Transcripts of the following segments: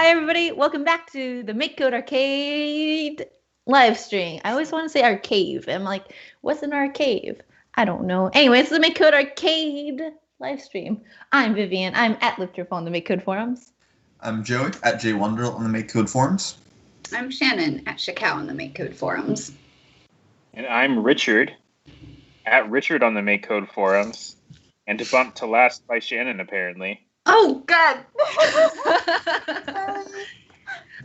everybody. Welcome back to the MakeCode Arcade live stream. I always want to say arcade. I'm like, what's an arcade? I don't know. Anyway, it's the MakeCode Arcade live stream. I'm Vivian. I'm at Lifterful on the MakeCode forums. I'm Joey at JWonderl on the MakeCode forums. I'm Shannon at Shakao on the MakeCode forums. And I'm Richard at Richard on the MakeCode forums. And bumped to last by Shannon, apparently. Oh, God.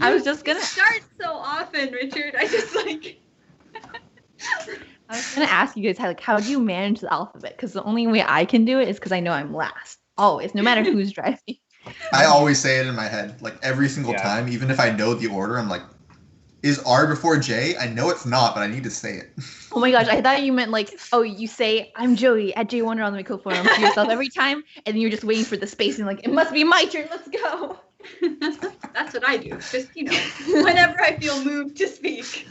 I was just going to start so often, Richard. I just like... I was going to ask you guys, how do you manage the alphabet? Because the only way I can do it is because I know I'm last. Always, no matter who's driving. I always say it in my head, like every single time, even if I know the order, I'm like, is R before J? I know it's not, but I need to say it. Oh my gosh, I thought you meant like, oh, you say, I'm Joey at JWonderl on the MakeCode forum to yourself every time, and then you're just waiting for the space and like, it must be my turn, let's go. That's what I do. Just, whenever I feel moved to speak.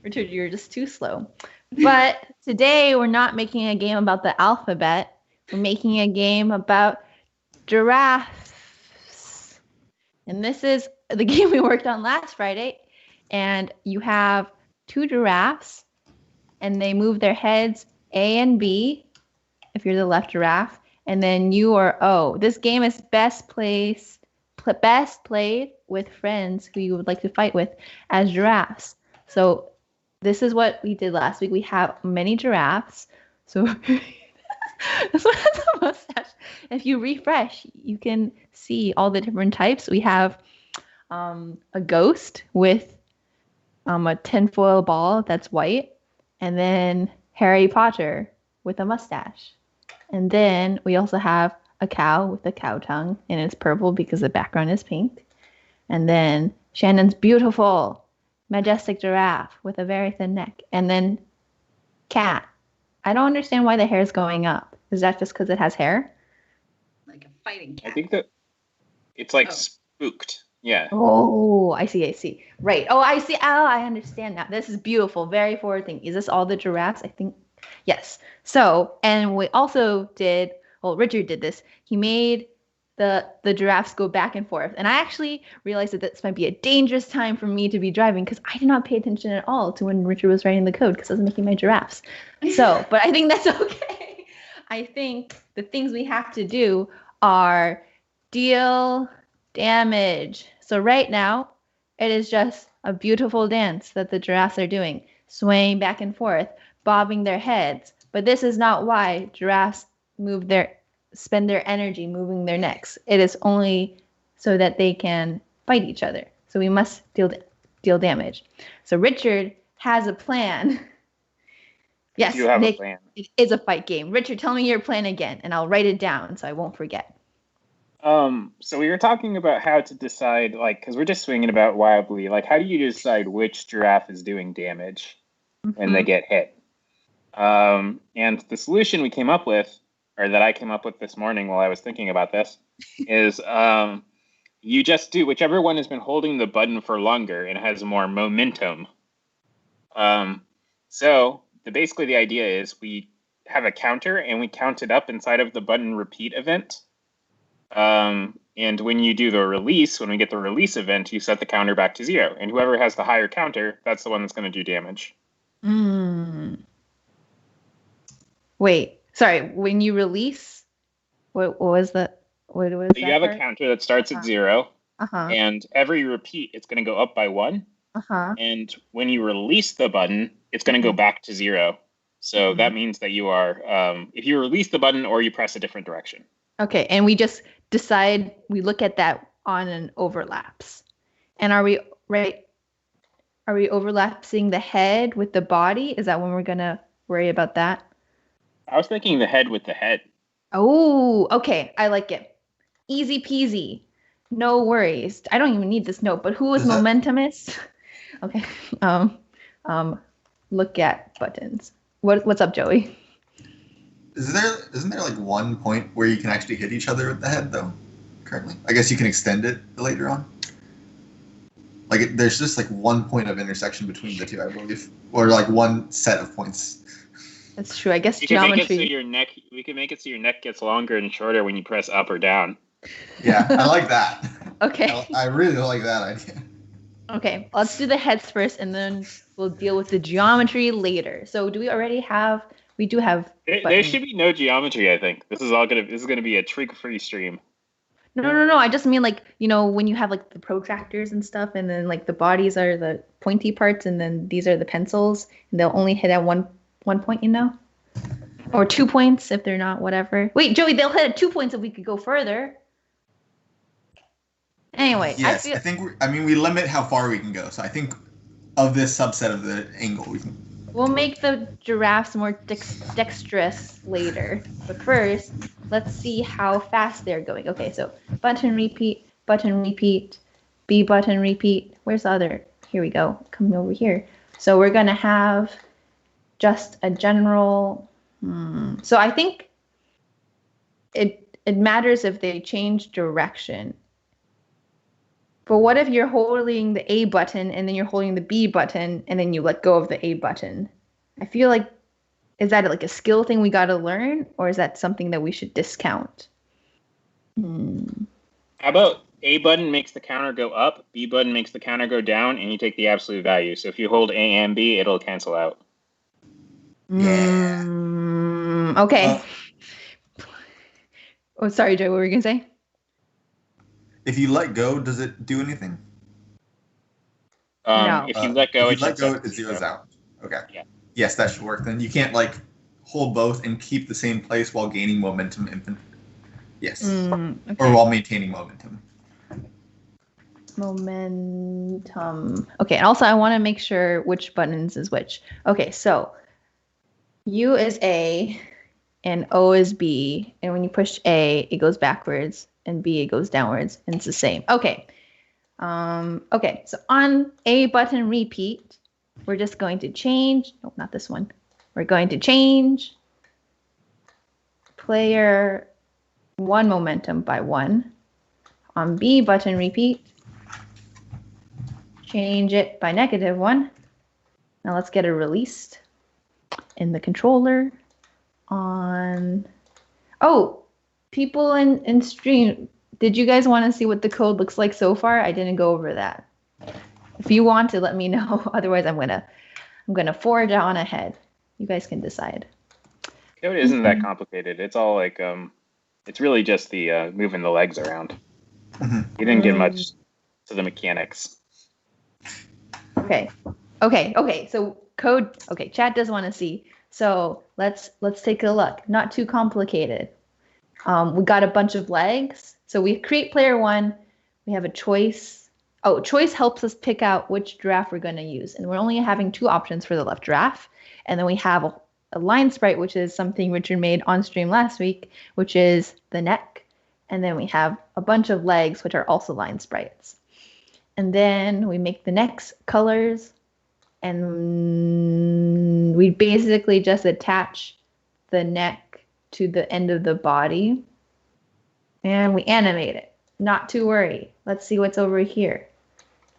Richard, you're just too slow. But today we're not making a game about the alphabet. We're making a game about giraffes. And this is the game we worked on last Friday. And you have two giraffes, and they move their heads A and B if you're the left giraffe, and then you are O. This game is best played with friends who you would like to fight with as giraffes. So this is what we did last week. We have many giraffes. So this one has a mustache. If you refresh, you can see all the different types. We have a ghost with a tinfoil ball that's white, and then Harry Potter with a mustache. And then we also have a cow with a cow tongue, and it's purple because the background is pink. And then Shannon's beautiful, majestic giraffe with a very thin neck. And then cat. I don't understand why the hair is going up. Is that just because it has hair? Like a fighting cat. I think that it's like spooked. Yeah. Oh, I see. Right. Oh, I see. Oh, I understand now. This is beautiful. Very forward thinking. Is this all the giraffes? I think. Yes. So, and we also did, well, Richard did this. He made the giraffes go back and forth. And I actually realized that this might be a dangerous time for me to be driving because I did not pay attention at all to when Richard was writing the code because I was making my giraffes. So, but I think that's okay. I think the things we have to do are deal damage. So right now, it is just a beautiful dance that the giraffes are doing, swaying back and forth, bobbing their heads. But this is not why giraffes spend their energy moving their necks. It is only so that they can fight each other. So we must deal damage. So Richard has a plan. Yes, You have a plan. It is a fight game. Richard, tell me your plan again, and I'll write it down so I won't forget. So we were talking about how to decide, because we're just swinging about wildly. How do you decide which giraffe is doing damage when they get hit? And the solution we came up with, or that I came up with this morning while I was thinking about this, is you just do whichever one has been holding the button for longer and has more momentum. Basically the idea is we have a counter and we count it up inside of the button repeat event. And when you do the release, when we get the release event, you set the counter back to 0. And whoever has the higher counter, that's the one that's going to do damage. Wait, sorry. When you release, what was that? What was so you have a counter that starts at 0. And every repeat, it's going to go up by 1. And when you release the button, it's going to go back to 0. So that means that you are, if you release the button or you press a different direction. Okay, and we just decide, we look at that on an overlaps. And are we overlapping the head with the body? Is that when we're going to worry about that? I was thinking the head with the head. Oh, okay. I like it. Easy peasy. No worries. I don't even need this note, but who was momentumist? Okay. Look at buttons. What's up, Joey? Isn't there one point where you can actually hit each other with the head though? Currently, I guess you can extend it later on. There's just one point of intersection between the two, I believe, or one set of points. That's true. I guess we geometry. Can make it so your neck. We can make it so your neck gets longer and shorter when you press up or down. Yeah, I like that. Okay. I really like that idea. Okay, let's do the heads first, and then we'll deal with the geometry later. So, do we already have? We do have. There should be no geometry. I think this is gonna be a trick-free stream. No. I just mean like when you have like the protractors and stuff, and then like the bodies are the pointy parts, and then these are the pencils, and they'll only hit at one point, or 2 points if they're not whatever. Wait, Joey, they'll hit at 2 points if we could go further. Anyway, yes, I think we limit how far we can go. So I think of this subset of the angle, we'll make the giraffes more dexterous later. But first, let's see how fast they're going. Okay, so button repeat, B button repeat. Where's the other? Here we go. Coming over here. So we're gonna have just a general. So I think it matters if they change direction. But what if you're holding the A button and then you're holding the B button and then you let go of the A button? I feel like, is that like a skill thing we got to learn, or is that something that we should discount? How about A button makes the counter go up, B button makes the counter go down, and you take the absolute value. So if you hold A and B, it'll cancel out. Yeah. Okay. Oh, sorry, Joe. What were you gonna say? If you let go, does it do anything? No. If you let go, it zeroes out. Okay. Yeah. Yes, that should work. Then you can't like hold both and keep the same place while gaining momentum infinite. Yes. Okay. Or while maintaining momentum. Momentum. Okay, and also I want to make sure which buttons is which. Okay, so U is A and O is B, and when you push A, it goes backwards, and B, it goes downwards, and it's the same. Okay. Okay, so on A button repeat, we're just going to change. No, not this one. We're going to change player 1 momentum by 1. On B button repeat, change it by -1. Now let's get it released in the controller. People in stream, did you guys want to see what the code looks like so far? I didn't go over that. If you want to, let me know. Otherwise, I'm gonna forge on ahead. You guys can decide. Code isn't that complicated. It's all like it's really just the moving the legs around. You didn't get much to the mechanics. Okay. So code. Okay, chat does want to see. So let's take a look. Not too complicated. We got a bunch of legs. So we create player 1. We have a choice. Oh, choice helps us pick out which giraffe we're going to use. And we're only having 2 options for the left giraffe. And then we have a line sprite, which is something Richard made on stream last week, which is the neck. And then we have a bunch of legs, which are also line sprites. And then we make the neck's colors. And we basically just attach the neck to the end of the body. And we animate it. Not to worry. Let's see what's over here.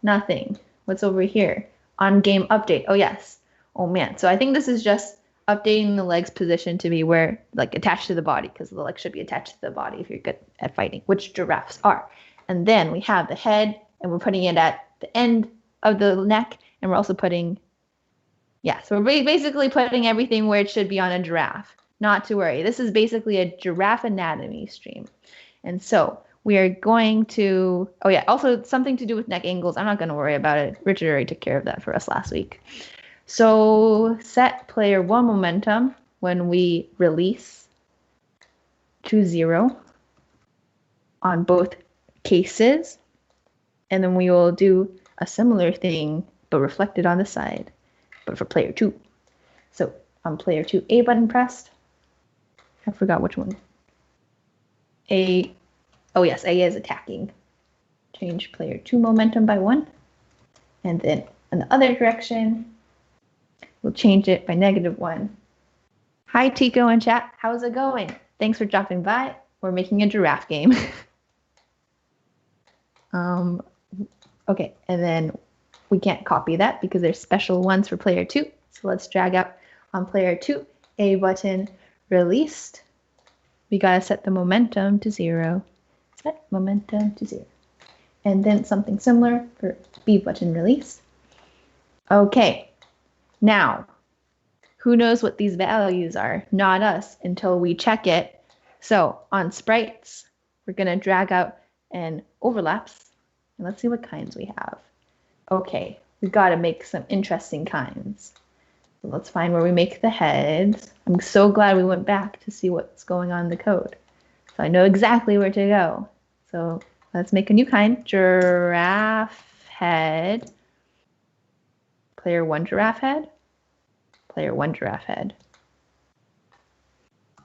Nothing. What's over here? On game update. Oh, yes. Oh, man. So I think this is just updating the leg's position to be where, like, attached to the body, because the leg should be attached to the body if you're good at fighting, which giraffes are. And then we have the head, and we're putting it at the end of the neck, and we're also putting, so we're basically putting everything where it should be on a giraffe. Not to worry. This is basically a giraffe anatomy stream. And so we are going to, also something to do with neck angles. I'm not going to worry about it. Richard already took care of that for us last week. So set player 1 momentum when we release to 0 on both cases. And then we will do a similar thing, but reflected on the side, but for player 2. So on player 2, A button pressed. I forgot which one. A is attacking. Change player 2 momentum by 1. And then in the other direction, we'll change it by -1. Hi, Tico in chat. How's it going? Thanks for dropping by. We're making a giraffe game. Okay, and then we can't copy that because there's special ones for player 2. So let's drag out on player 2, A button released. We gotta set the momentum to 0. Set momentum to 0. and then something similar for B button release. Okay, now, who knows what these values are? Not us until we check it. So on sprites, we're gonna drag out and overlaps, and let's see what kinds we have. Okay, we've got to make some interesting kinds. So let's find where we make the heads. I'm so glad we went back to see what's going on in the code. So I know exactly where to go. So let's make a new kind, giraffe head. Player 1 giraffe head. Player 1 giraffe head.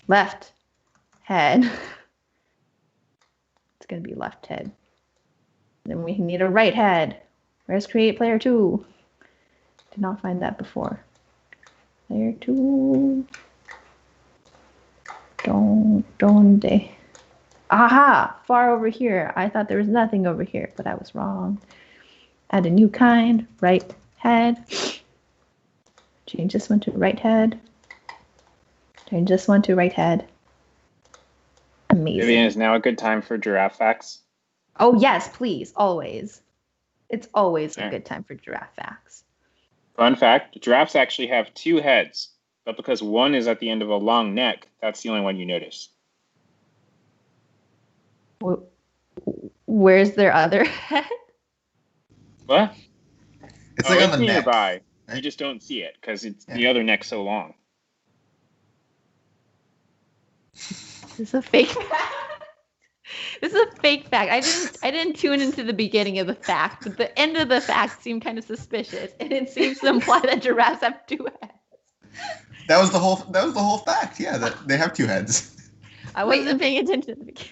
Left head. It's going to be left head. Then we need a right head. Where's create player 2? Did not find that before. Player 2. Donde? Aha! Far over here. I thought there was nothing over here, but I was wrong. Add a new kind. Right head. Change this one to right head. Change this one to right head. Amazing. Vivian, is now a good time for Giraffe Facts? Oh, yes, please. Always. It's always a good time for Giraffe Facts. Fun fact, giraffes actually have 2 heads, but because one is at the end of a long neck, that's the only one you notice. Where's their other head? What? It's like on the neck. Nearby. Right? You just don't see it because it's the other neck's so long. This is a fake fact. This is a fake fact. I didn't tune into the beginning of the fact, but the end of the fact seemed kind of suspicious, and it seems to imply that giraffes have 2 heads. That was the whole fact. Yeah, that they have 2 heads. I wasn't paying attention at the beginning.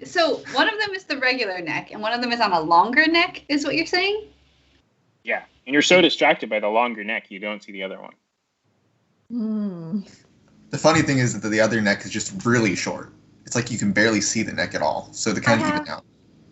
So one of them is the regular neck, and one of them is on a longer neck, is what you're saying? Yeah, and you're so distracted by the longer neck, you don't see the other one. The funny thing is that the other neck is just really short. It's like you can barely see the neck at all. So they're kind of even out.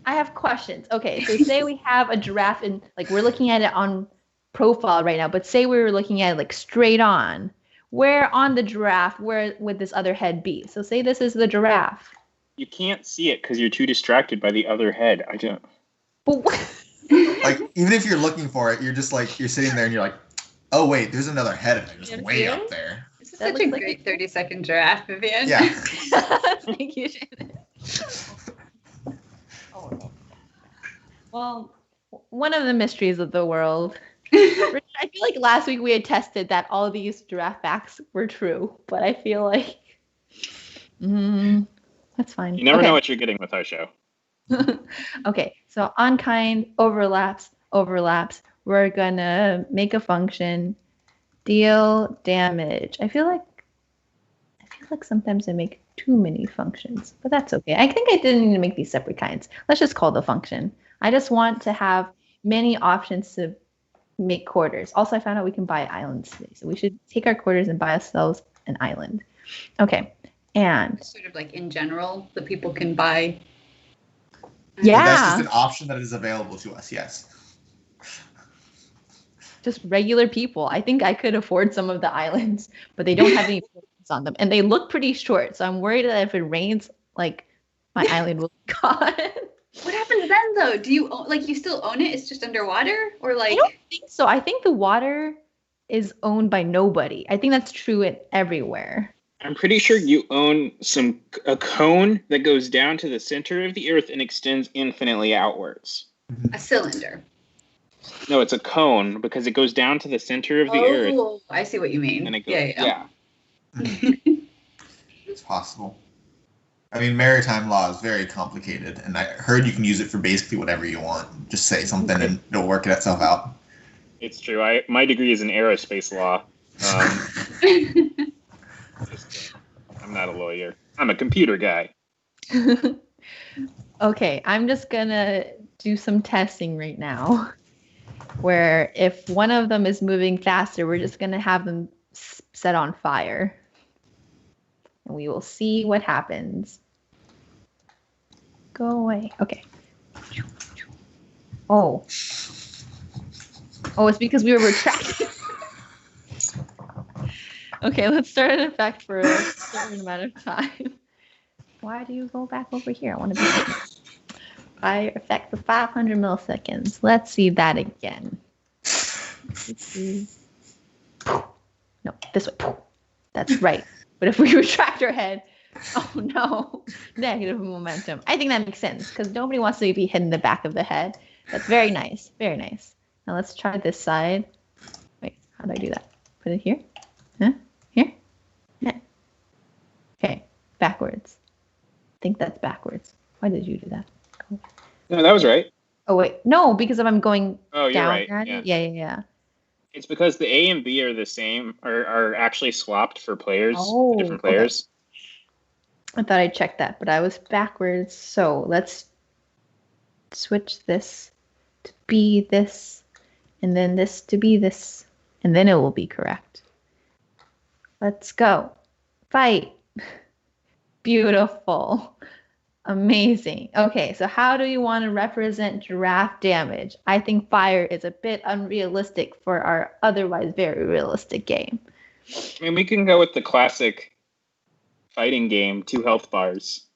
I have questions. Okay, so say we have a giraffe and like we're looking at it on profile right now, but say we were looking at it like straight on. Where on the giraffe, where would this other head be? So say this is the giraffe. You can't see it because you're too distracted by the other head. I don't. But like even if you're looking for it, you're just like you're sitting there and you're like, oh wait, there's another head of it just way up there. This is such a great 30-second giraffe, Vivian. Yeah. Thank you, Shannon. Oh. Well, one of the mysteries of the world. I feel like last week we had tested that all these giraffe facts were true, but I feel like that's fine. You never know what you're getting with our show. Okay, so on kind overlaps. We're gonna make a function, deal damage. I feel like sometimes I make too many functions, but that's okay. I think I didn't need to make these separate kinds. Let's just call the function. I just want to have many options to make quarters. Also, I found out we can buy islands today, so we should take our quarters and buy ourselves an island. Okay, and sort of like in general, the people can buy. Yeah, but that's just an option that is available to us. Yes. Just regular people. I think I could afford some of the islands, but they don't have any points on them, and they look pretty short. So I'm worried that if it rains, like my island will be gone. What happens then, though? Do you you still own it? It's just underwater, or like? I don't think so. I think the water is owned by nobody. I think that's true everywhere. I'm pretty sure you own a cone that goes down to the center of the earth and extends infinitely outwards. A cylinder. No, it's a cone because it goes down to the center of the earth. Oh, I see what you mean. And it goes, yeah. It's possible. I mean, maritime law is very complicated, and I heard you can use it for basically whatever you want. Just say something and it'll work itself out. It's true. My degree is in aerospace law. I'm not a lawyer. I'm a computer guy. Okay, I'm just gonna do some testing right now, where if one of them is moving faster, we're just gonna have them set on fire. And we will see what happens. Go away. Okay. Oh, it's because we were retracting. Okay, let's start an effect for a certain amount of time. Why do you go back over here? I want to be. Fire effect for 500 milliseconds. Let's see that again. No, this way. That's right. But if we retract our head, oh no, negative momentum. I think that makes sense because nobody wants to be hit in the back of the head. That's very nice. Very nice. Now let's try this side. Wait, how do I do that? Put it here? Huh? Here? Yeah. Okay, backwards. I think that's backwards. Why did you do that? No, that was right. Oh, wait. No, because if I'm going you're down right. at it. Yeah. It's because the A and B are the same, are actually swapped for players, Oh, different players. Okay. I thought I checked that, but I was backwards. So let's switch this to be this, and then this to be this, and then it will be correct. Let's go. Fight. Beautiful. Amazing. Okay, so how do you want to represent giraffe damage? I think fire is a bit unrealistic for our otherwise very realistic game. I mean, we can go with the classic fighting game, 2 health bars.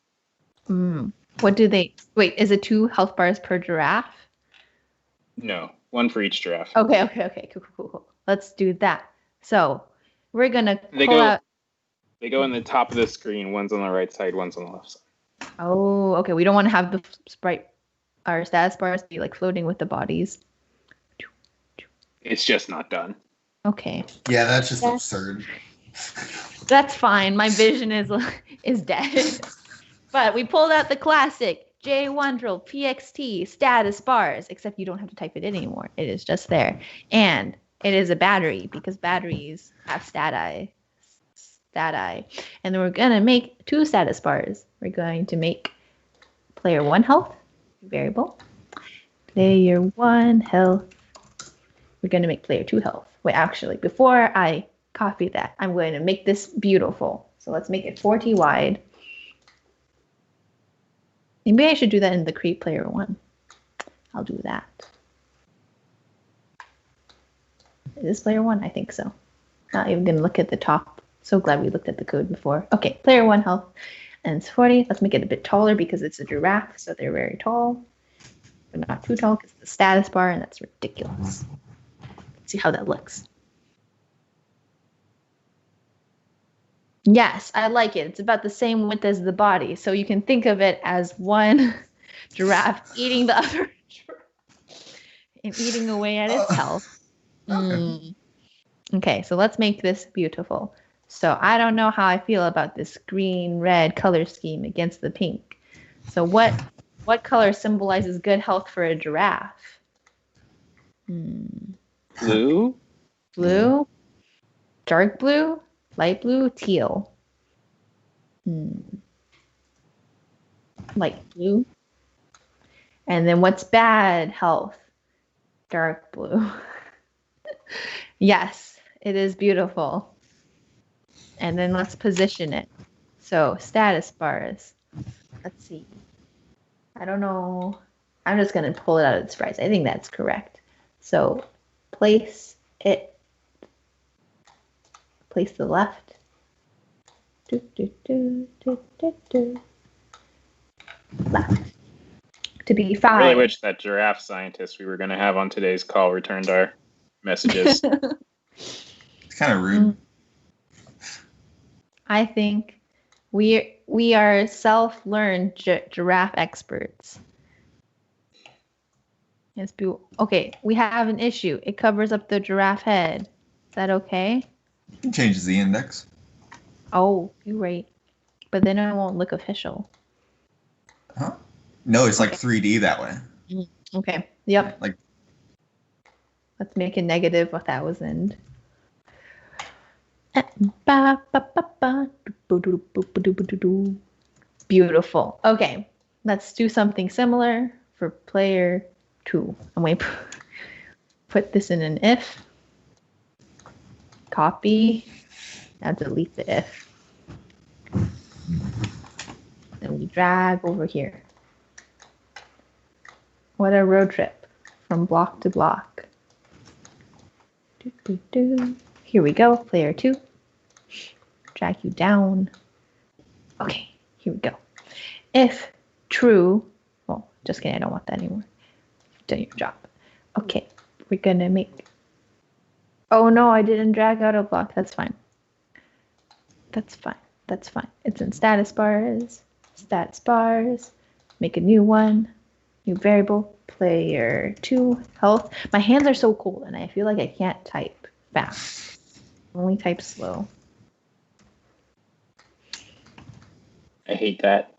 What do they... Wait, is it 2 health bars per giraffe? No, 1 for each giraffe. Okay. Cool. Let's do that. So we're going to pull out... They go on the top of the screen. One's on the right side, one's on the left side. Oh, okay. We don't want to have the sprite, our status bars be like floating with the bodies. It's just not done. Okay. Yeah, that's just absurd. That's fine. My vision is dead. But we pulled out the classic J1 PXT status bars, except you don't have to type it in anymore. It is just there. And it is a battery because batteries have stati. And then we're going to make 2 status bars. We're going to make player 1 health variable. Player 1 health. We're going to make player 2 health. Wait, actually, before I copy that, I'm going to make this beautiful. So let's make it 40 wide. Maybe I should do that in the create player 1. I'll do that. Is this player 1? I think so. Not even going to look at the top. So glad we looked at the code before. Okay, player 1 health, and it's 40. Let's make it a bit taller because it's a giraffe, so they're very tall. But not too tall because it's the status bar, and that's ridiculous. Let's see how that looks. Yes, I like it. It's about the same width as the body, so you can think of it as one giraffe eating the other giraffe and eating away at its health. Okay, so let's make this beautiful. So I don't know how I feel about this green-red color scheme against the pink. So what color symbolizes good health for a giraffe? Blue? Blue? Dark blue? Light blue? Teal? Light blue? And then what's bad health? Dark blue. Yes, it is beautiful. And then let's position it. So status bars. Let's see. I don't know. I'm just going to pull it out of the sprites. I think that's correct. So place it. Place the left. Left. To be 5. I really wish that giraffe scientist we were going to have on today's call returned our messages. It's kind of rude. I think we are self-learned giraffe experts. Yes, okay, we have an issue. It covers up the giraffe head. Is that okay? It changes the index. Oh, you're right. But then it won't look official. Huh? No, it's like 3D that way. Okay. Yep. Like, let's make it negative 1,000. Beautiful. Okay, let's do something similar for player 2. I'm going to put this in an if. Copy. Now delete the if. Then we drag over here. What a road trip from block to block. Here we go, player 2. Drag you down. Okay, here we go. If true, well, Just kidding, I don't want that anymore. You've done your job. Okay, we're gonna make... Oh no, I didn't drag out a block. That's fine. That's fine. That's fine. It's in status bars. Status bars. Make a new one. New variable. Player 2 health. My hands are so cold and I feel like I can't type fast. Only type slow. I hate that.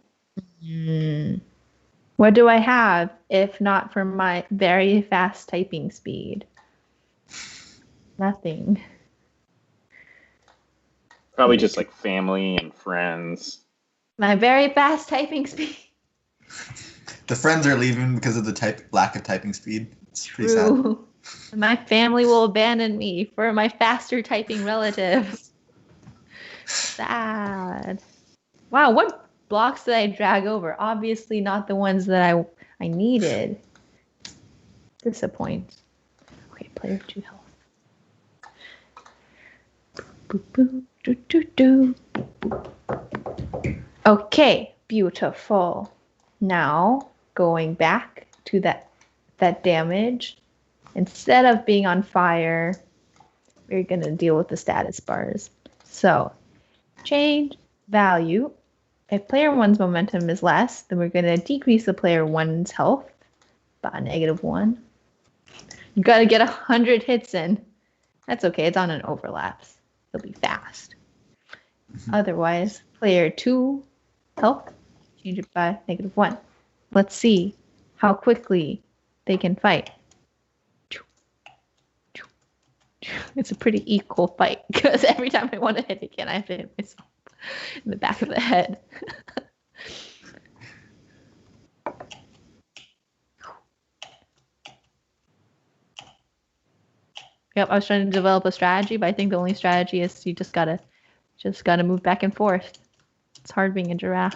What do I have if not for my very fast typing speed? Nothing. Probably just like family and friends. My very fast typing speed. The friends are leaving because of the lack of typing speed. It's pretty sad. True. My family will abandon me for my faster typing relatives. Sad. Wow, what blocks did I drag over? Obviously not the ones that I needed. Disappoint. Okay, player 2 health. Boop, boop, doo, doo, doo. Okay, beautiful. Now, going back to that damage, instead of being on fire, we're going to deal with the status bars. So, change value. If player 1's momentum is less, then we're going to decrease the player 1's health by -1. You got to get 100 hits in. That's okay. It's on an overlaps. It'll be fast. Otherwise, player 2 health, change it by -1. Let's see how quickly they can fight. It's a pretty equal fight because every time I want to hit again, I have to hit myself in the back of the head. Yep, I was trying to develop a strategy, but I think the only strategy is you just gotta move back and forth. It's hard being a giraffe.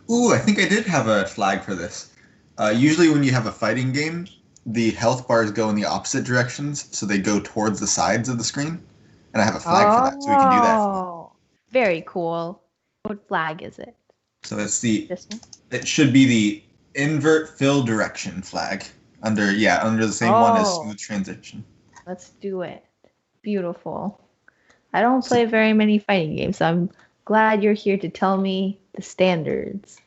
Ooh, I think I did have a flag for this. Usually when you have a fighting game, the health bars go in the opposite directions, so they go towards the sides of the screen. And I have a flag for that, so we can do that. Oh, very cool. What flag is it? So it's This one? it should be the invert fill direction flag under the same one as Oh. smooth transition. Let's do it. Beautiful. I don't play very many fighting games, so I'm glad you're here to tell me the standards.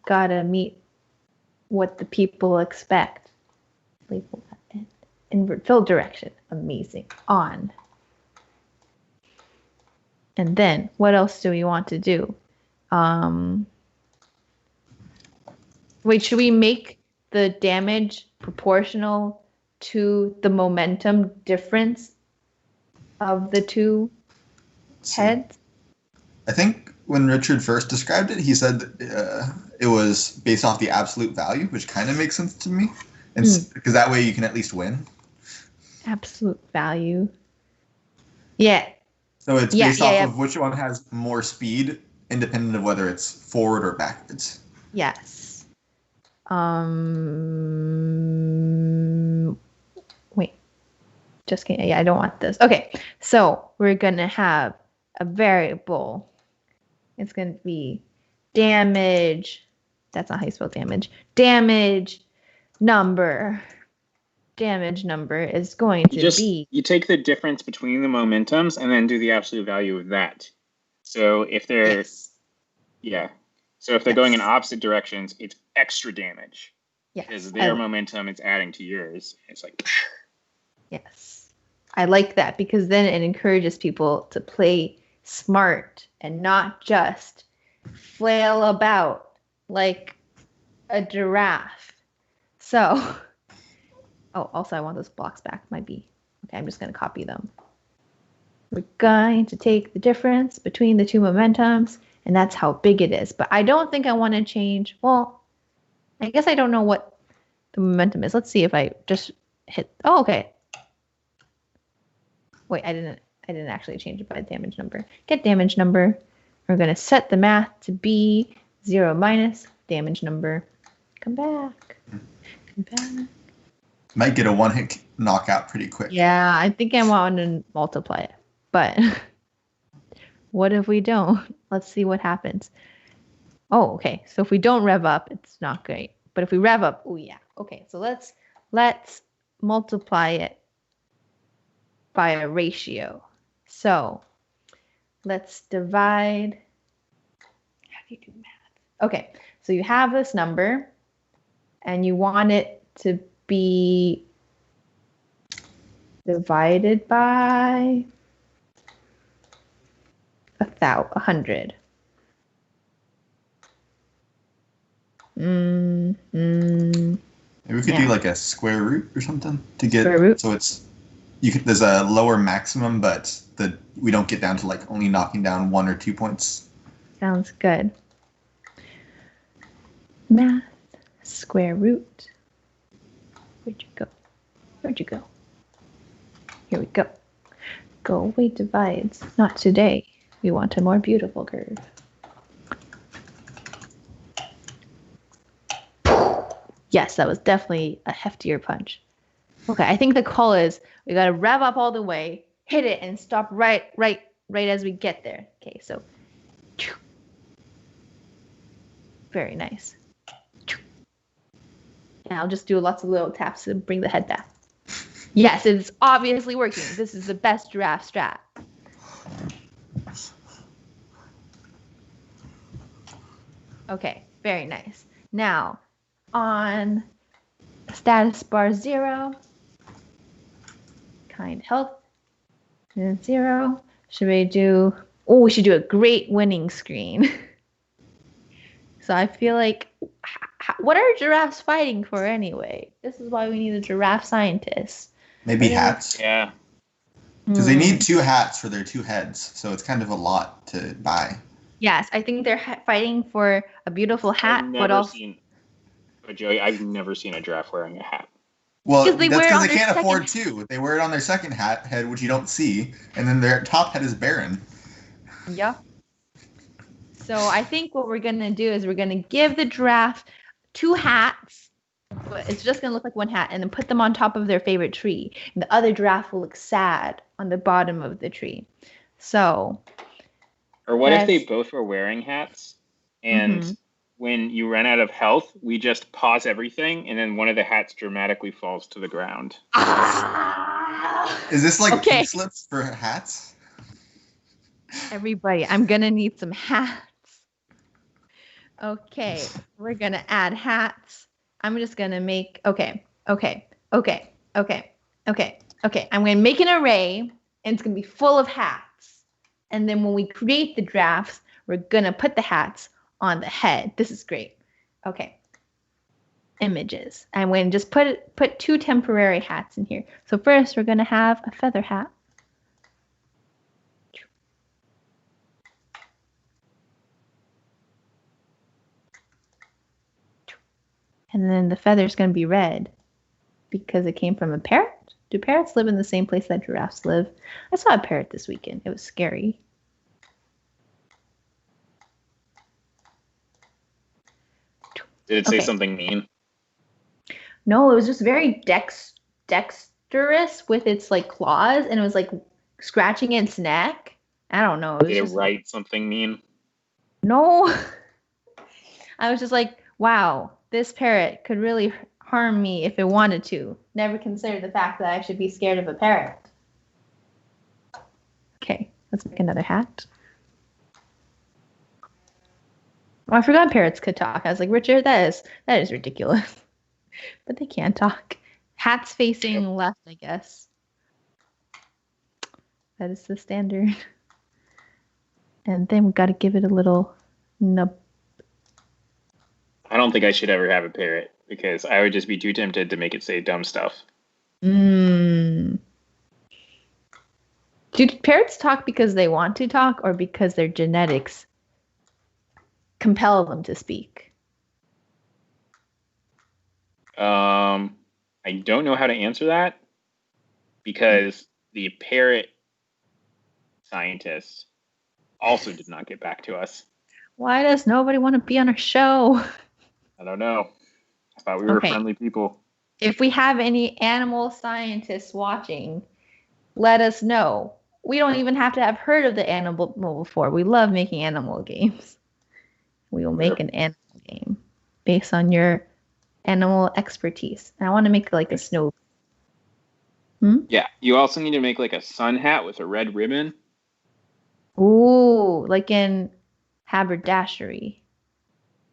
Gotta meet what the people expect. Label that in. Invert fill direction. Amazing. On. And then, what else do we want to do? Wait, should we make the damage proportional to the momentum difference of the two heads? I think when Richard first described it, he said it was based off the absolute value, which kind of makes sense to me. Because that way you can at least win. Absolute value. Yeah. So it's based off of which one has more speed, independent of whether it's forward or backwards. Yes. Wait. Just kidding. Yeah, I don't want this. Okay. So we're going to have a variable. It's going to be damage. That's not how you spell damage. Damage number. Damage number is going to be... You take the difference between the momentums and then do the absolute value of that. So if they're... Yes. Yeah. So if they're going in opposite directions, it's extra damage. Yes. Because their momentum is adding to yours. It's like... Yes. I like that because then it encourages people to play smart and not just flail about like a giraffe. So... Oh, also I want those blocks back. Might be. Okay, I'm just going to copy them. We're going to take the difference between the two momentums, and that's how big it is. But I don't think I want to change. Well, I guess I don't know what the momentum is. Let's see if I just hit. Oh, okay. Wait, I didn't actually change it by damage number. Get damage number. We're going to set the math to be 0 minus damage number. Come back. Come back. Might get a one-hit knockout pretty quick. Yeah, I think I want to multiply it. But what if we don't? Let's see what happens. Oh, okay. So if we don't rev up, it's not great. But if we rev up, oh yeah. Okay, so let's multiply it by a ratio. So let's divide. How do you do math? Okay, so you have this number and you want it to be divided by 100. Maybe we could do like a square root or something to get Square root? so it's there's a lower maximum, but we don't get down to like only knocking down 1 or 2 points. Sounds good. Math, square root. Where'd you go? Where'd you go? Here we go. Go away divides. Not today. We want a more beautiful curve. Yes, that was definitely a heftier punch. Okay, I think the call is we gotta rev up all the way, hit it, and stop right as we get there. Okay, so very nice. And I'll just do lots of little taps to bring the head back. Yes, it's obviously working. This is the best giraffe strat. Okay, very nice. Now, on status bar 0, kind health, and 0. Should we do, we should do a great winning screen. So I feel like, what are giraffes fighting for anyway? This is why we need a giraffe scientist. Maybe hats? Yeah. Because they need 2 hats for their 2 heads, so it's kind of a lot to buy. Yes, I think they're fighting for a beautiful hat, but also... But Joey, I've never seen a giraffe wearing a hat. Well, that's because they can't afford 2. They wear it on their second head, which you don't see, and then their top head is barren. Yeah. So I think what we're going to do is we're going to give the giraffe 2 hats. But it's just going to look like 1 hat, and then put them on top of their favorite tree. And the other giraffe will look sad on the bottom of the tree. So... Or what if they both were wearing hats, and when you run out of health, we just pause everything, and then one of the hats dramatically falls to the ground? Is this like pink slips for hats? Everybody, I'm going to need some hats. Okay, we're going to add hats. I'm just going to make, okay. I'm going to make an array, and it's going to be full of hats. And then when we create the giraffes, we're going to put the hats on the head. This is great. Okay. Images. I'm going to just put 2 temporary hats in here. So first, we're going to have a feather hat. And then the feather is going to be red because it came from a parrot. Do parrots live in the same place that giraffes live? I saw a parrot this weekend. It was scary. Did it say something mean? No, it was just very dexterous with its like claws, and it was like scratching its neck. I don't know. Did it write something mean? No. I was just like, wow, this parrot could really harm me if it wanted to. Never considered the fact that I should be scared of a parrot. Okay, let's make another hat. Oh, I forgot parrots could talk. I was like, Richard, that is ridiculous. But they can talk. Hats facing left, I guess. That is the standard. And then we got to give it a little nub. I don't think I should ever have a parrot because I would just be too tempted to make it say dumb stuff. Do parrots talk because they want to talk or because their genetics compel them to speak? I don't know how to answer that because the parrot scientists also did not get back to us. Why does nobody want to be on our show? I don't know. I thought we were friendly people. If we have any animal scientists watching, let us know. We don't even have to have heard of the animal before. We love making animal games. we will make an animal game based on your animal expertise. And I want to make like a snow. Yeah. You also need to make like a sun hat with a red ribbon. Ooh, like in haberdashery.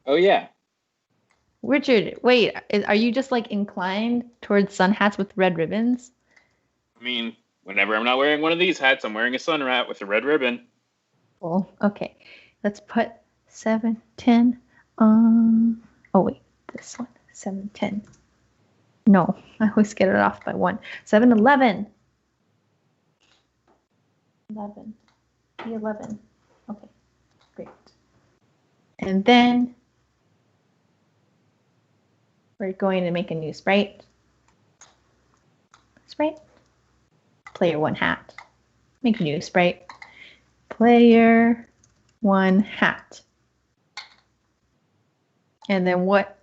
Oh yeah. Richard, wait, are you just like inclined towards sun hats with red ribbons? I mean, whenever I'm not wearing one of these hats, I'm wearing a sun hat with a red ribbon. Cool. Okay. Let's put 7, 10 on. Oh, wait. This one. 7, 10. No, I always get it off by 1. 7, 11. 11. 11. Okay. Great. And then we're going to make a new sprite. Sprite. Player 1 hat. Make a new sprite. Player 1 hat. And then what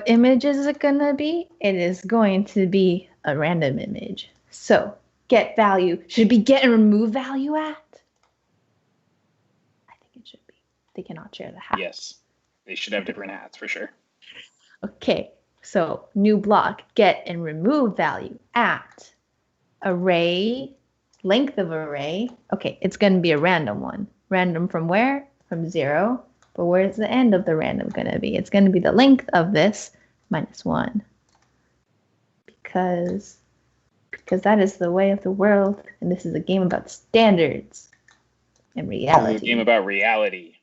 image is it going to be? It is going to be a random image. So get value. Should it be get and remove value at? I think it should be. They cannot share the hat. Yes. They should have different hats for sure. Okay. So new block, get and remove value at array, length of array. Okay, it's going to be a random one. Random from where? From 0. But where's the end of the random going to be? It's going to be the length of this minus 1. Because that is the way of the world, and this is a game about standards and reality. It's a game about reality.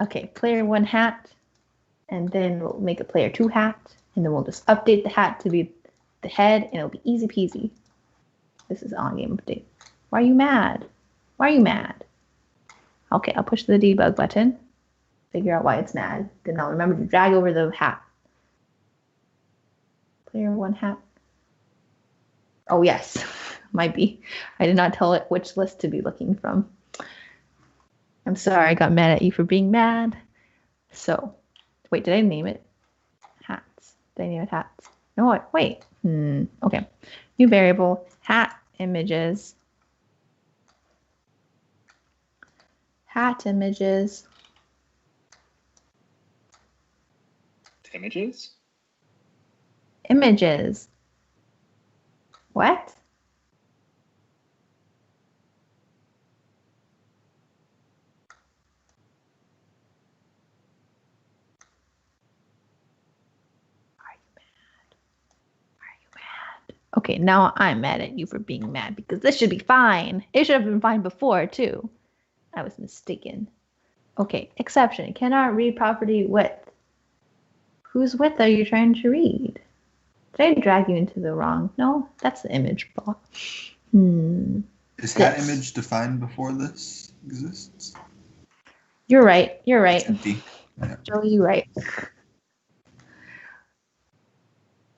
Okay, player 1 hat, and then we'll make a player 2 hat, and then we'll just update the hat to be the head, and it'll be easy peasy. This is on game update. Why are you mad? Why are you mad? Okay, I'll push the debug button, figure out why it's mad. Then I'll remember to drag over the hat. Player 1 hat. Oh yes, might be. I did not tell it which list to be looking from. I'm sorry, I got mad at you for being mad. So, wait, did I name it? Hats. Did I name it hats? No, what? Wait. Okay. New variable, hat images. Hat images. Images? Images. What? Okay, now I'm mad at you for being mad because this should be fine. It should have been fine before, too. I was mistaken. Okay, exception. Cannot read property width. Whose width are you trying to read? Did I drag you into the wrong? No, that's the image block. Is that image defined before this exists? You're right. You're right. It's empty. Yeah. Joey, you're right.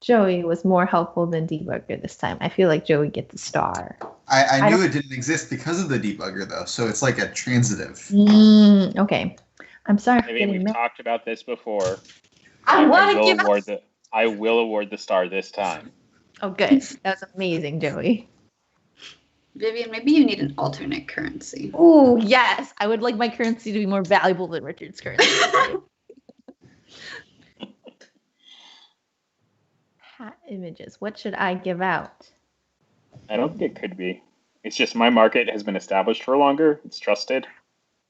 Joey was more helpful than debugger this time. I feel like Joey gets a star. I knew it didn't exist because of the debugger, though, so it's like a transitive. Okay. I'm sorry for Maybe getting we've mad. talked about this before. I will award the star this time. Oh, good. That was amazing, Joey. Vivian, maybe you need an alternate currency. Ooh, yes. I would like my currency to be more valuable than Richard's currency. Hat images. What should I give out? I don't think it could be. It's just my market has been established for longer. It's trusted.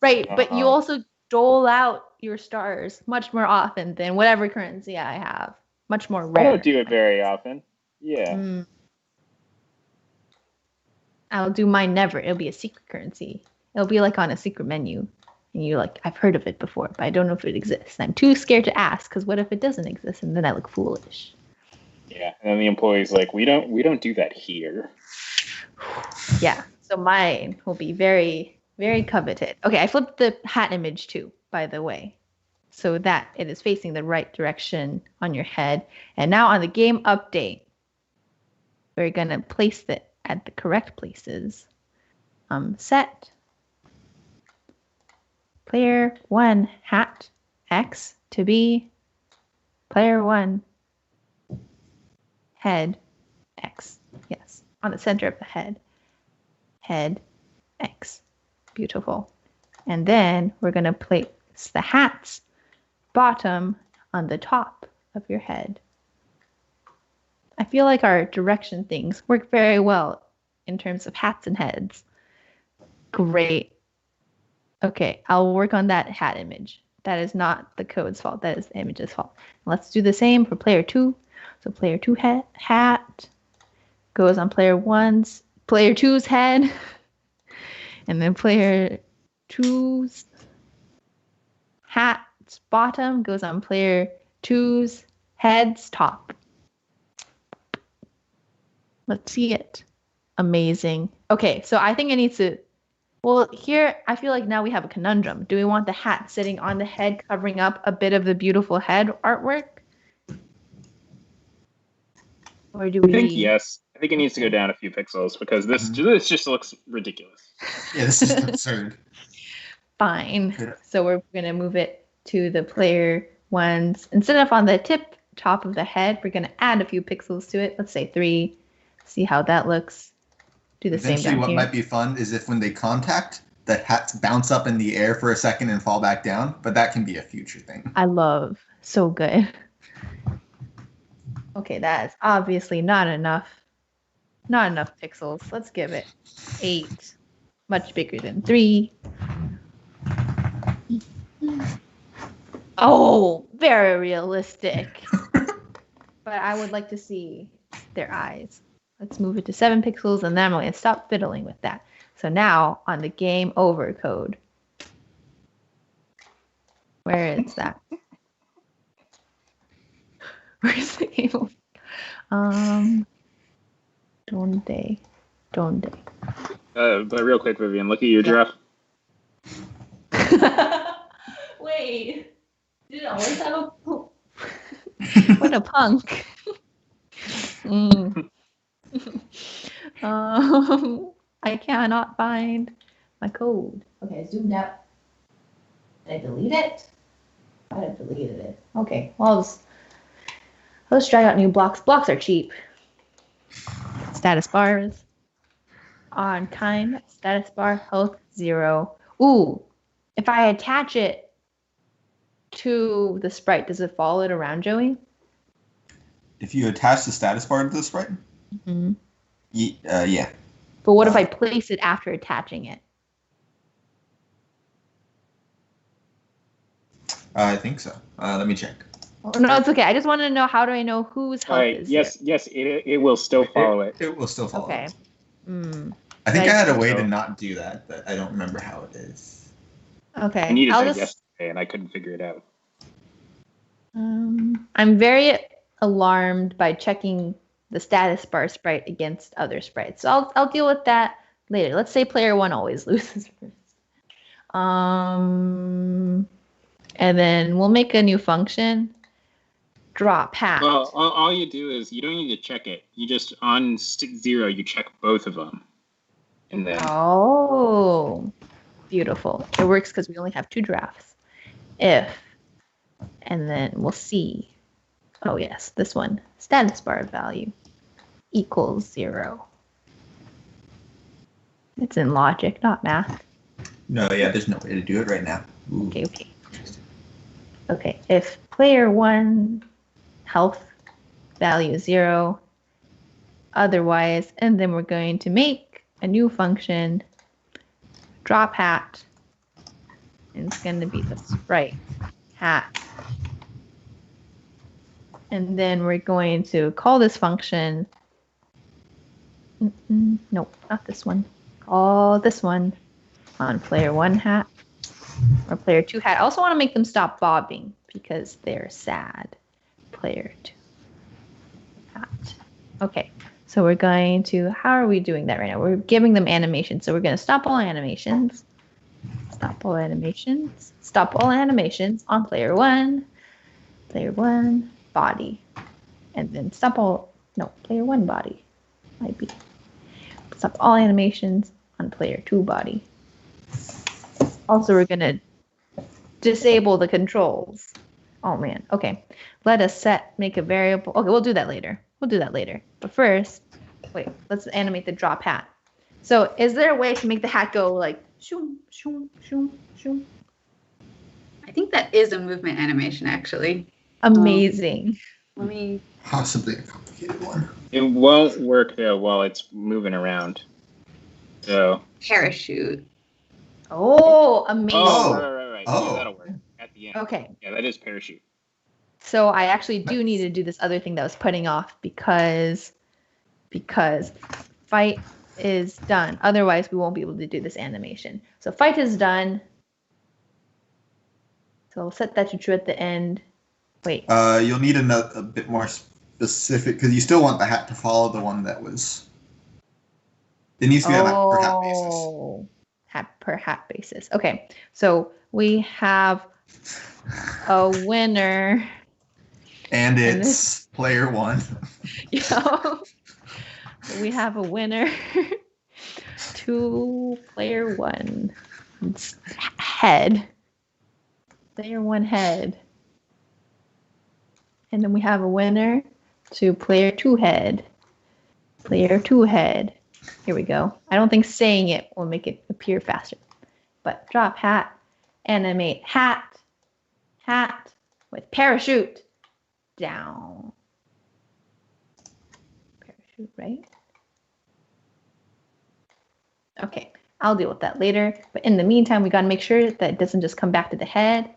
Right, but you also dole out your stars much more often than whatever currency I have. Much more rare. I don't do it very often. Yeah. I'll do mine never. It'll be a secret currency. It'll be like on a secret menu. And you're like, I've heard of it before, but I don't know if it exists. I'm too scared to ask because what if it doesn't exist? And then I look foolish. Yeah, and then the employee's like, we don't do that here. Yeah, so mine will be very, very coveted. Okay, I flipped the hat image too, by the way, so that it is facing the right direction on your head. And now on the game update, we're going to place it at the correct places. Set player 1 hat X to be player 1 head X. Yes, on the center of the head. Head X. Beautiful. And then we're going to place the hat's bottom on the top of your head. I feel like our direction things work very well in terms of hats and heads. Great. Okay, I'll work on that hat image. That is not the code's fault. That is the image's fault. Let's do the same for player 2. So player 2 hat goes on player 2's head. And then player 2's hat's bottom goes on player 2's head's top. Let's see it. Amazing. Okay, so I think it needs to... Well, here, I feel like now we have a conundrum. Do we want the hat sitting on the head, covering up a bit of the beautiful head artwork? Or do we... I think yes. I think it needs to go down a few pixels because this just looks ridiculous. Yeah, this is absurd. Fine. So we're going to move it to the player 1's. Instead of on the top of the head, we're going to add a few pixels to it. Let's say 3. See how that looks. Do the same down what here. Might be fun is if when they contact, the hats bounce up in the air for a second and fall back down, but that can be a future thing. I love. So good. Okay, that is obviously not enough. Not enough pixels. Let's give it 8. Much bigger than 3. Oh, very realistic. But I would like to see their eyes. Let's move it to 7 pixels, and then I'm going to stop fiddling with that. So now on the game over code. Where is that? Where's the game over? Donde. But real quick, Vivian, look at your giraffe. Wait. Did it always have a... What a punk. I cannot find my code. Okay, I zoomed out. Did I delete it? I have deleted it. Okay, well, let's try out new blocks. Blocks are cheap. Status bars. On time, status bar, health 0. Ooh, if I attach it to the sprite, does it follow it around, Joey? If you attach the status bar to the sprite? Mm-hmm. Yeah. But what if I place it after attaching it? I think so. Let me check. Oh, no, it's okay. I just want to know, how do I know whose health is yes, it will still follow it. It will still follow Okay. it. Mm. I think I had a way So- to not do that, but I don't remember how it is. Okay. I needed I'll that just, yesterday and I couldn't figure it out. I'm very alarmed by checking the status bar sprite against other sprites. So I'll deal with that later. Let's say player 1 always loses first. And then we'll make a new function. Drop hat. Well, all you do is you don't need to check it. You just on stick 0, you check both of them, and then Oh, beautiful. It works because we only have 2 drafts. If, and then we'll see. Oh yes, this one. Status bar value equals 0. It's in logic, not math. No, yeah, there's no way to do it right now. Ooh. Okay. Okay, if player 1 health value is 0, otherwise, and then we're going to make a new function, drop hat, and it's going to be the sprite hat. And then we're going to call this function, nope, not this one, call this one on player 1 hat or player 2 hat. I also want to make them stop bobbing because they're sad. Player 2 hat. Okay, so we're going to, how are we doing that right now? We're giving them animations. So we're going to stop all animations. Stop all animations. Stop all animations on player 1. Player 1 body. And then stop all, no, player 1 body. Might be. Stop all animations on player 2 body. Also, we're going to disable the controls. Oh, man. Okay. Let us make a variable. Okay, we'll do that later. But first, wait, let's animate the drop hat. So is there a way to make the hat go like Shoom, shoom, shoom, shoom. I think that is a movement animation, actually. Amazing. Let me. Possibly a complicated one. It won't work though while it's moving around. So. Parachute. Oh, amazing. Right. Oh. Yeah, that'll work at the end. Okay. Yeah, that is parachute. So I actually do need to do this other thing that was putting off because fight is done. Otherwise, we won't be able to do this animation. So fight is done. So I'll set that to true at the end. Wait. You'll need a bit more specific because you still want the hat to follow the one that was. It needs to be on a per hat basis. Per hat basis. Okay. So we have a winner. And it's player 1. Yeah. We have a winner. 2 player 1. It's head. Player 1 head. And then we have a winner to player 2 head. Player 2 head. Here we go. I don't think saying it will make it appear faster. But drop hat, animate hat with parachute down. Parachute, right? Okay, I'll deal with that later. But in the meantime, we got to make sure that it doesn't just come back to the head.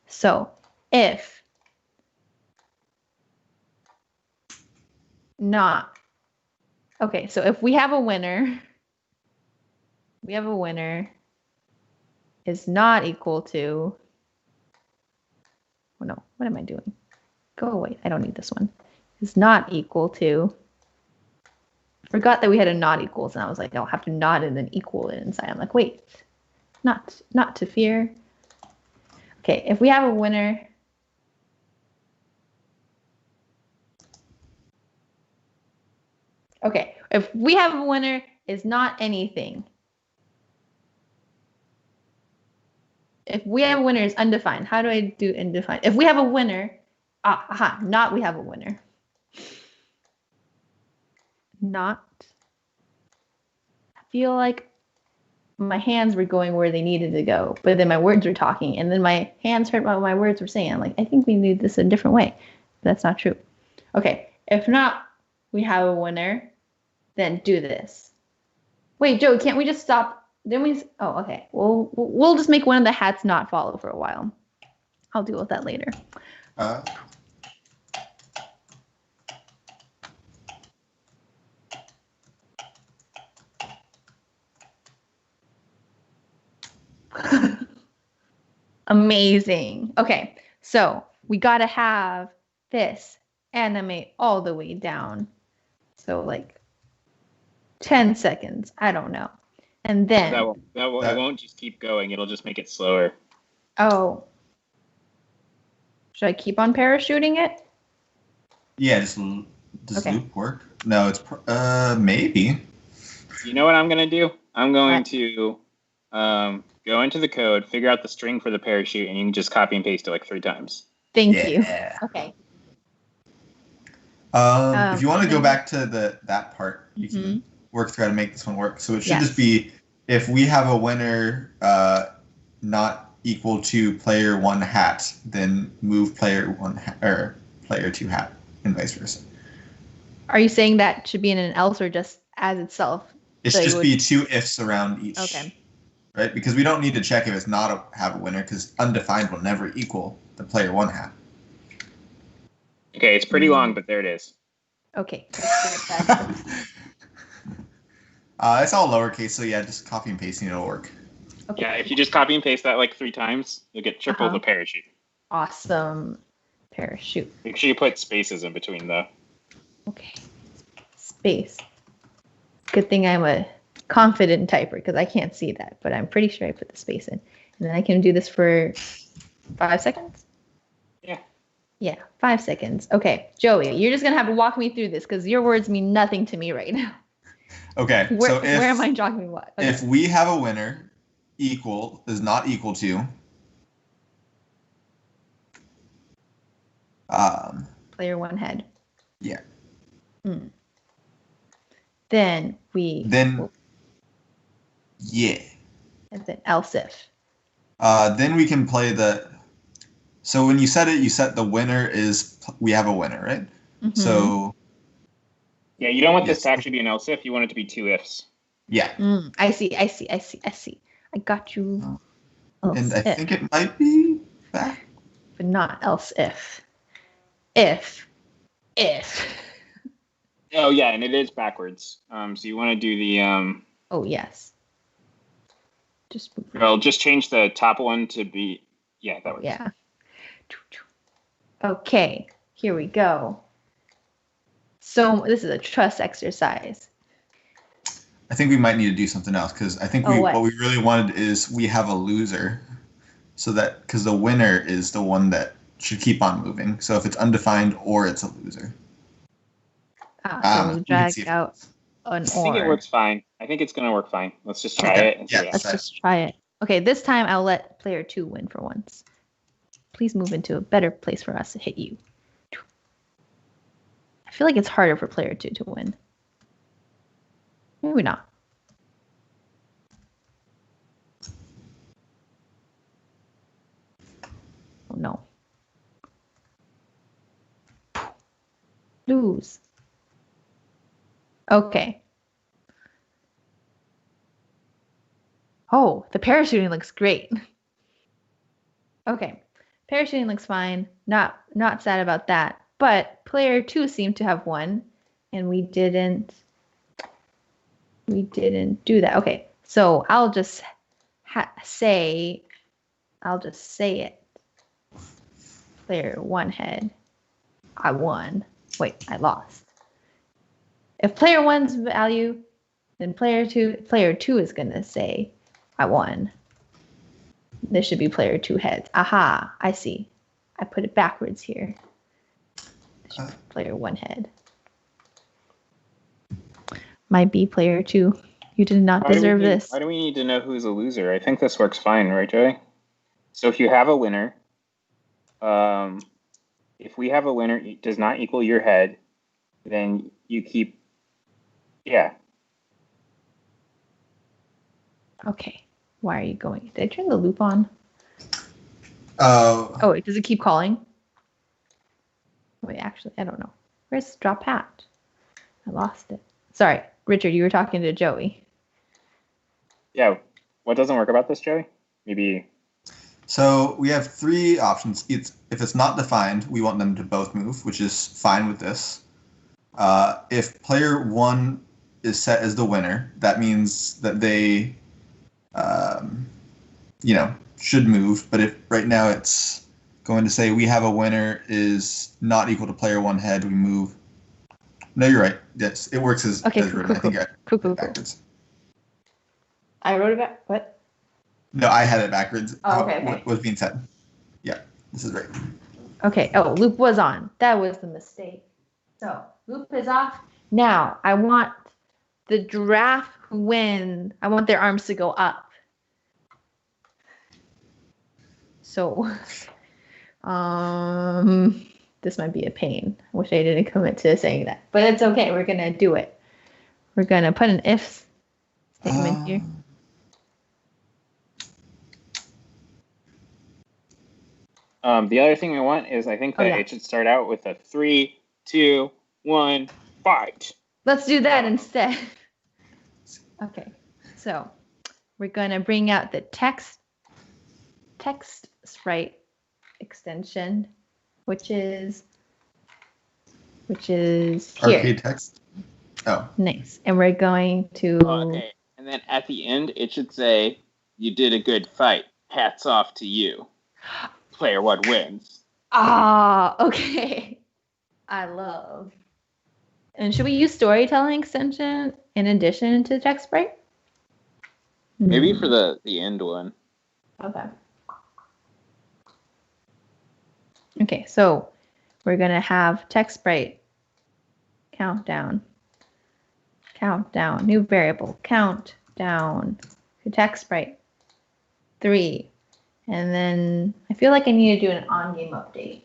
So if not, okay, so if we have a winner, is not equal to, oh no, what am I doing? Go away, I don't need this one. Is not equal to, forgot that we had a not equals, and I was like, I'll have to not and then equal it inside. I'm like, wait, not to fear. Okay, if we have a winner, okay, if we have a winner is not anything. If we have a winner is undefined. How do I do undefined? If we have a winner, not we have a winner. Not. I feel like my hands were going where they needed to go, but then my words were talking, and then my hands heard what my words were saying. I'm like, I think we need this a different way. That's not true. Okay, if not, we have a winner, then do this. Wait, Joe, can't we just stop? Then we, oh, okay. We'll just make one of the hats not follow for a while. I'll deal with that later. Amazing. Okay, so we gotta have this animate all the way down. So like 10 seconds. I don't know. And then that won't just keep going. It'll just make it slower. Oh. Should I keep on parachuting it? Yeah, does okay. loop work? No, it's maybe. You know what I'm gonna do? I'm going to go into the code, figure out the string for the parachute, and you can just copy and paste it like 3 times. Thank you. Okay. If you want to go back to that part, you can work through how to make this one work. So it should just be if we have a winner not equal to player 1 hat, then move player 1 or player 2 hat, and vice versa. Are you saying that should be in an else or just as itself? It should just be 2 ifs around each. Okay. Right? Because we don't need to check if it's not have a winner, because undefined will never equal the player 1 hat. Okay, it's pretty long, but there it is. Okay. It's all lowercase, so yeah, just copy and pasting it'll work. Okay. Yeah, if you just copy and paste that like 3 times, you'll get triple the parachute. Awesome. Parachute. Make sure you put spaces in between though. Okay. Space. Good thing I'm a confident typer because I can't see that, but I'm pretty sure I put the space in. And then I can do this for 5 seconds? Yeah. Yeah, 5 seconds. Okay, Joey, you're just going to have to walk me through this because your words mean nothing to me right now. Okay, where am I talking what? Okay. If we have a winner, is not equal to player 1 head. Yeah. Then we. Then. Yeah. and then else if. Then we can play the. So when you set it, you set the winner is we have a winner, right? Mhm. So Yeah, you don't want this Yes. to actually be an else if. You want it to be two ifs. yeah, I see. I got you. Else and I if, think it might be back. but not else if. If. Oh yeah, and it is backwards. So you want to do the Oh yes. Just move. well, just change the top one to be that works. Yeah. Okay, here we go. So this is a trust exercise. I think we might need to do something else because I think Oh, what what? we really wanted is we have a loser, so that because the winner is the one that should keep on moving. So if it's undefined or it's a loser. So we can drag see if- out an I think it or. works fine. I think it's gonna work fine. Let's just try Okay. it and see what Let's happens. just try it. Okay, this time I'll let player 2 win for once. Please move into a better place for us to hit you. I feel like it's harder for player 2 to win. Maybe not. Oh no. Lose. Okay. Oh, the parachuting looks great. Okay. Parachuting looks fine. Not sad about that. But player 2 seemed to have won, and we didn't do that. Okay. So I'll just say it. Player 1 head. I won. Wait, I lost. If player 1's value, then player 2 is gonna say I won. This should be player 2 heads. Aha, I see. I put it backwards here. Player 1 head. Might be player 2. You did not deserve this. Why do we need to know who's a loser? I think this works fine, right, Joey? So if you have a winner, if we have a winner it does not equal your head, then you keep, Okay. Why are you going? Did I turn the loop on? Oh, Oh, wait, does it keep calling? Wait, actually, I don't know. Where's drop hat? I lost it. Sorry, Richard, you were talking to Joey. Yeah. What doesn't work about this, Joey? Maybe. So we have three options. If it's not defined, we want them to both move, which is fine with this. If player 1 is set as the winner, that means that they, should move. But if right now it's going to say we have a winner is not equal to player 1 head, we move. No, you're right. Yes, it works as written. I think I Cool. backwards. I wrote it back. What? No, I had it backwards. Oh, okay. What was being said? Yeah, this is right. Okay. Oh, loop was on. That was the mistake. So loop is off. Now I want the giraffe who win. I want their arms to go up. So, this might be a pain. I wish I didn't commit to saying that, but it's okay. We're gonna do it. We're gonna put an if statement here. The other thing I want is I think that it should start out with a 3, 2, 1, fight. Let's do that instead. Okay, so we're gonna bring out the text sprite extension, which is here. Arcade text. Oh, Nice. And we're going to. Okay, and then at the end it should say, "You did a good fight. Hats off to you. Player 1 wins." Okay. I love. And should we use storytelling extension in addition to text sprite? Maybe for the end one. Okay. Okay, so we're gonna have text sprite countdown, new variable, countdown to text sprite 3, and then I feel like I need to do an on-game update.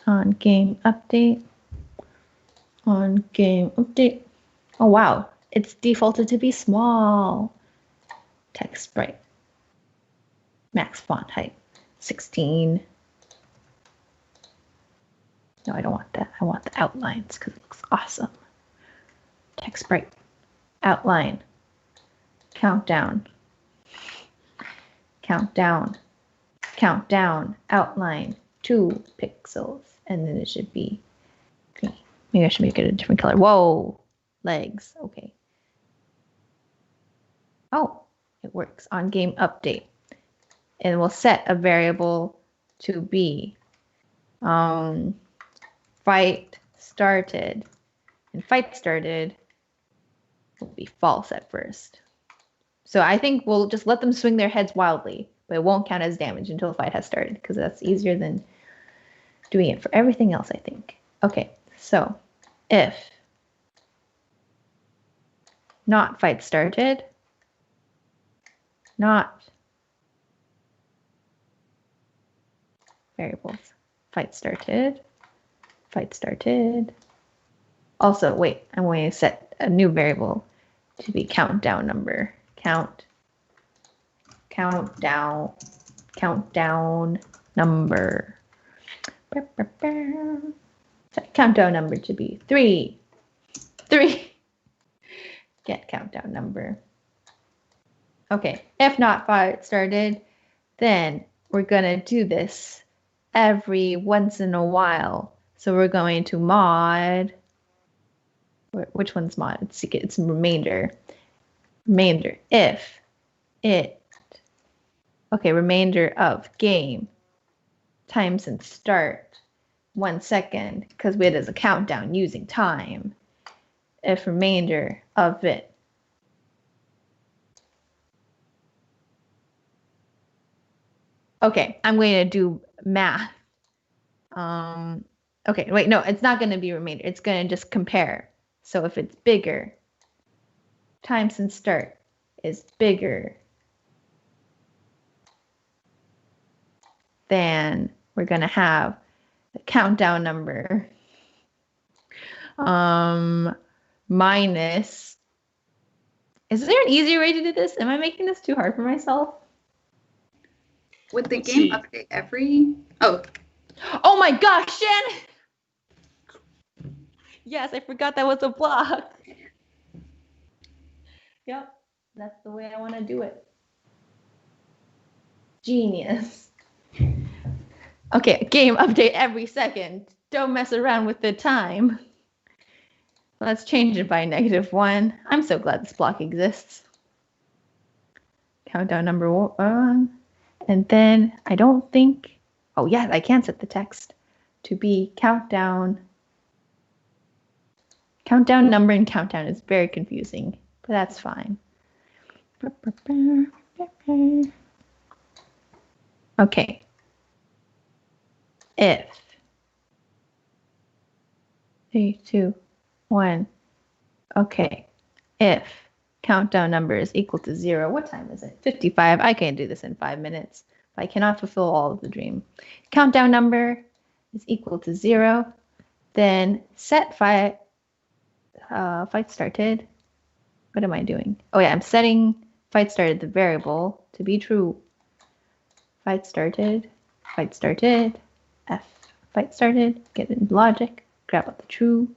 On game update. Oh wow, It's defaulted to be small. Text sprite. Max font height, 16. No, I don't want that. I want the outlines because it looks awesome. Text sprite. Outline. Countdown. Countdown. Countdown. Outline. 2 pixels. And then it should be green. Maybe I should make it a different color. Whoa. Legs. Okay. Oh, it works on game update. And we'll set a variable to be fight started. And fight started will be false at first. So I think we'll just let them swing their heads wildly, but it won't count as damage until the fight has started, because that's easier than doing it for everything else, I think. Okay, so if not fight started, not variables, fight started. Also, wait, I'm going to set a new variable to be countdown number. Countdown number. Set countdown number to be 3. Get countdown number. Okay, if not fight started, then we're gonna do this every once in a while. So we're going to mod. Which one's mod? It's remainder. Remainder if it. Okay, remainder of game times and start 1 second, because it is a countdown using time. If remainder of it. Okay, I'm going to do math. Okay, wait, no, it's not going to be remainder. It's going to just compare. So if it's bigger, times and start is bigger than, we're going to have the countdown number minus. Is there an easier way to do this? Am I making this too hard for myself? Would the game update every... Oh my gosh, Shannon! Yes, I forgot that was a block. Yep, that's the way I want to do it. Genius. Okay, game update every second. Don't mess around with the time. Let's change it by -1. I'm so glad this block exists. Countdown number 1. And then I don't think... Oh, yeah, I can set the text to be countdown. Countdown number and countdown is very confusing, but that's fine. Okay. If 3, 2, 1. Okay. If countdown number is equal to 0, what time is it? 55. I can't do this in 5 minutes. But I cannot fulfill all of the dream. Countdown number is equal to 0. Then set fight started. What am I doing? Oh yeah, I'm setting fight started, the variable, to be true. Fight started, F, fight started, get in logic, grab out the true,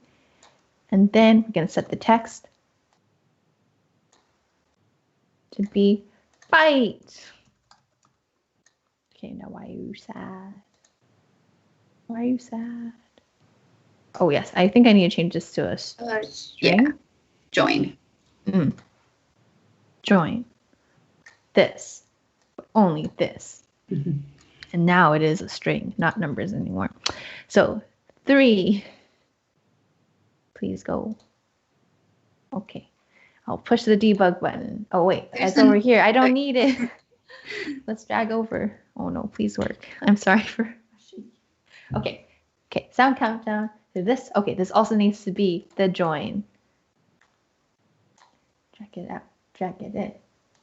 and then we're going to set the text to be fight. Okay, now why are you sad? Why are you sad? Oh yes, I think I need to change this to a string. Yeah. Join. Join. This. But only this. And now it is a string, not numbers anymore. So 3. Please go. Okay. I'll push the debug button. Oh wait, it's over here. I don't need it. Let's drag over. Oh no, please work. I'm sorry for... Okay. Okay, sound countdown to this. Okay, this also needs to be the join. Drag it out. Drag it in.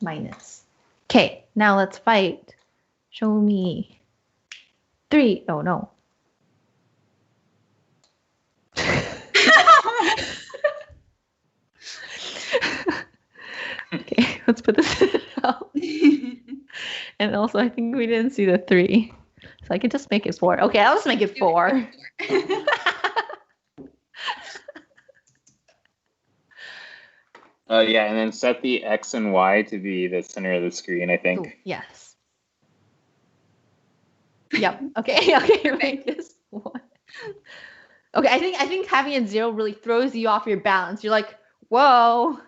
Minus. Okay, now let's fight. Show me. 3. Oh no. Let's put this out. And also, I think we didn't see the 3. So I could just make it 4. Okay, I'll just make it 4. Yeah, and then set the X and Y to be the center of the screen, I think. Ooh, yes. Yep. Okay. Okay. Make this 1. Okay. I think having a 0 really throws you off your balance. You're like, whoa,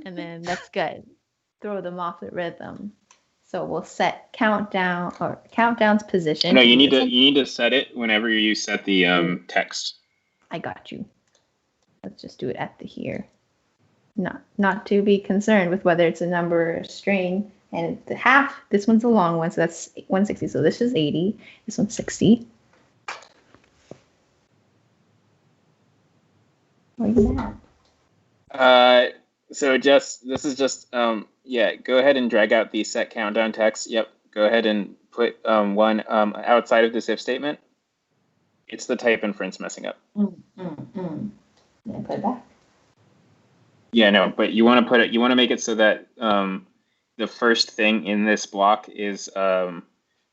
and then that's good. Throw them off the rhythm. So we'll set countdown's position. No, you need to set it whenever you set the text. I got you. Let's just do it at the here. Not to be concerned with whether it's a number or a string. And the half, this one's a long one, so that's 160. So this is 80. This one's 60. What are you at? So this is just yeah. Go ahead and drag out the set countdown text. Yep. Go ahead and put one outside of this if statement. It's the type inference messing up. Then put it back. Yeah, no, but you want to put it. You want to make it so that the first thing in this block is so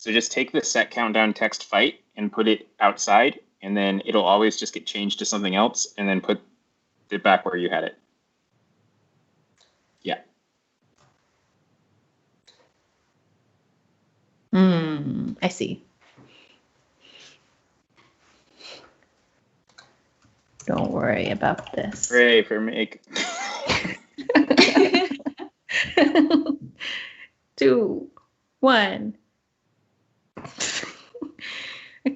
just take the set countdown text fight and put it outside, and then it'll always just get changed to something else, and then put it back where you had it. Yeah. I see. Don't worry about this. Hooray for make. 2, 1.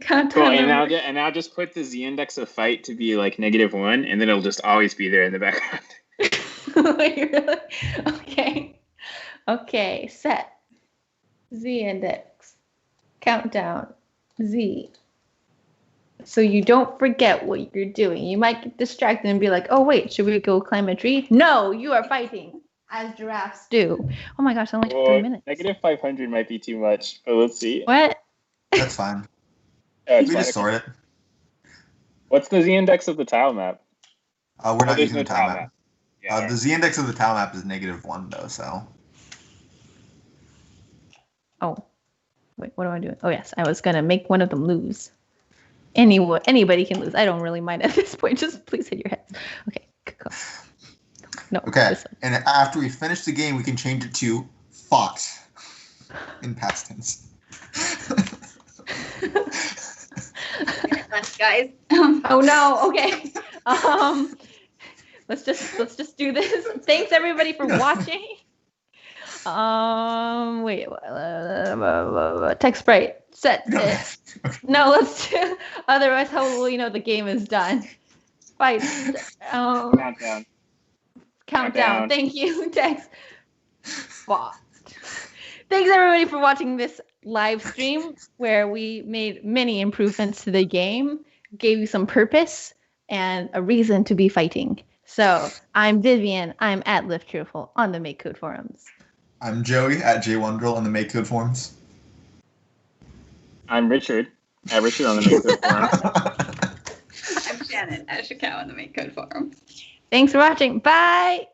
Cool, and now just put the z-index of fight to be like -1, and then it'll just always be there in the background. Really? Okay. Okay, set. Z-index. Countdown. Z. So you don't forget what you're doing. You might get distracted and be like, oh, wait, should we go climb a tree? No, you are fighting, as giraffes do. Oh my gosh, it only took 3 minutes. -500 might be too much, but let's see. What? That's fine. Oh, We just sort it. What's the z-index of the tile map? We're not using the tile map. Yeah, The z-index of the tile map is -1, though, so. Oh, wait, what am I doing? Oh, yes, I was going to make one of them lose. Anybody can lose. I don't really mind at this point. Just please hit your heads. Okay, go. No. Okay, and after we finish the game, we can change it to fought in past tense. Guys. Oh no. Okay. Let's just do this. Thanks everybody for watching. Wait. Text sprite. Set it. No, let's do. Otherwise, how will we know the game is done? Fight. Countdown. Thank you. Text. Fought. Thanks everybody for watching this live stream where we made many improvements to the game, gave you some purpose and a reason to be fighting. So I'm Vivian. I'm at Lift Cheerful on the MakeCode forums. I'm Joey at JWondrill on the MakeCode forums. I'm Richard at Richard on the MakeCode forums. I'm Shannon at Shakao on the MakeCode forums. Thanks for watching. Bye.